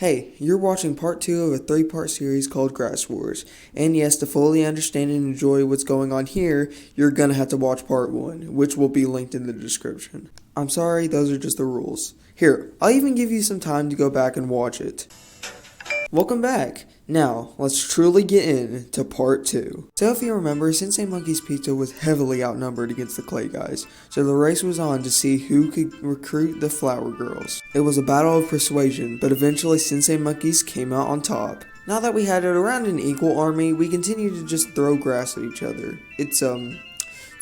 Hey, you're watching part 2 of a 3-part series called Grass Wars. And yes, to fully understand and enjoy what's going on here, you're gonna have to watch part 1, which will be linked in the description. I'm sorry, those are just the rules. Here, I'll even give you some time to go back and watch it. Welcome back! Now, let's truly get into part 2. So if you remember, Sensei Monkey's Pizza was heavily outnumbered against the Clay guys, so the race was on to see who could recruit the Flower Girls. It was a battle of persuasion, but eventually Sensei Monkeys came out on top. Now that we had it around an equal army, we continued to just throw grass at each other. It's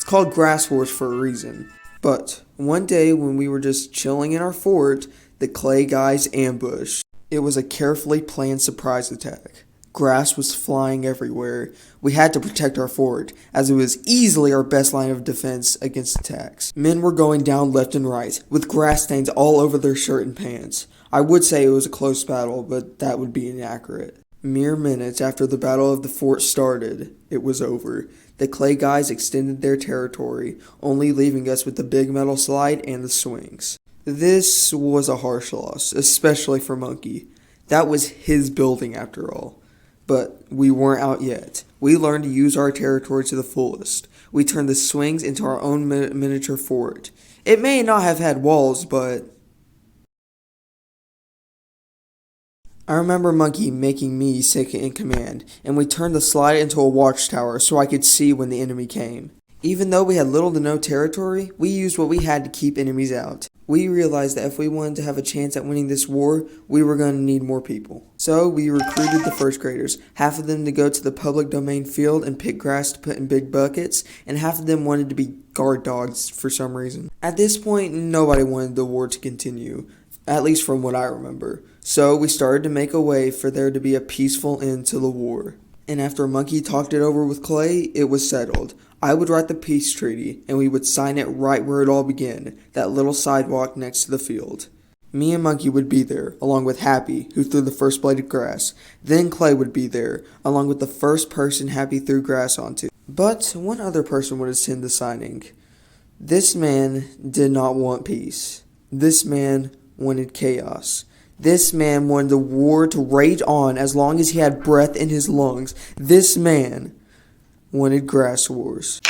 called Grass Wars for a reason. But one day when we were just chilling in our fort, the Clay guys ambushed. It was a carefully planned surprise attack. Grass was flying everywhere. We had to protect our fort, as it was easily our best line of defense against attacks. Men were going down left and right, with grass stains all over their shirt and pants. I would say it was a close battle, but that would be inaccurate. Mere minutes after the battle of the fort started, it was over. The Clay guys extended their territory, only leaving us with the big metal slide and the swings. This was a harsh loss, especially for Monkey. That was his building after all. But we weren't out yet. We learned to use our territory to the fullest. We turned the swings into our own miniature fort. It may not have had walls, but I remember Monkey making me second in command, and we turned the slide into a watchtower so I could see when the enemy came. Even though we had little to no territory, we used what we had to keep enemies out. We realized that if we wanted to have a chance at winning this war, we were going to need more people. So we recruited the first graders, half of them to go to the public domain field and pick grass to put in big buckets, and half of them wanted to be guard dogs for some reason. At this point, nobody wanted the war to continue, at least from what I remember. So we started to make a way for there to be a peaceful end to the war. And after Monkey talked it over with Clay, it was settled. I would write the peace treaty, and we would sign it right where it all began, that little sidewalk next to the field. Me and Monkey would be there, along with Happy, who threw the first blade of grass. Then Clay would be there, along with the first person Happy threw grass onto. But one other person would attend the signing. This man did not want peace. This man wanted chaos. This man wanted the war to rage on as long as he had breath in his lungs. This man wanted Grass Wars.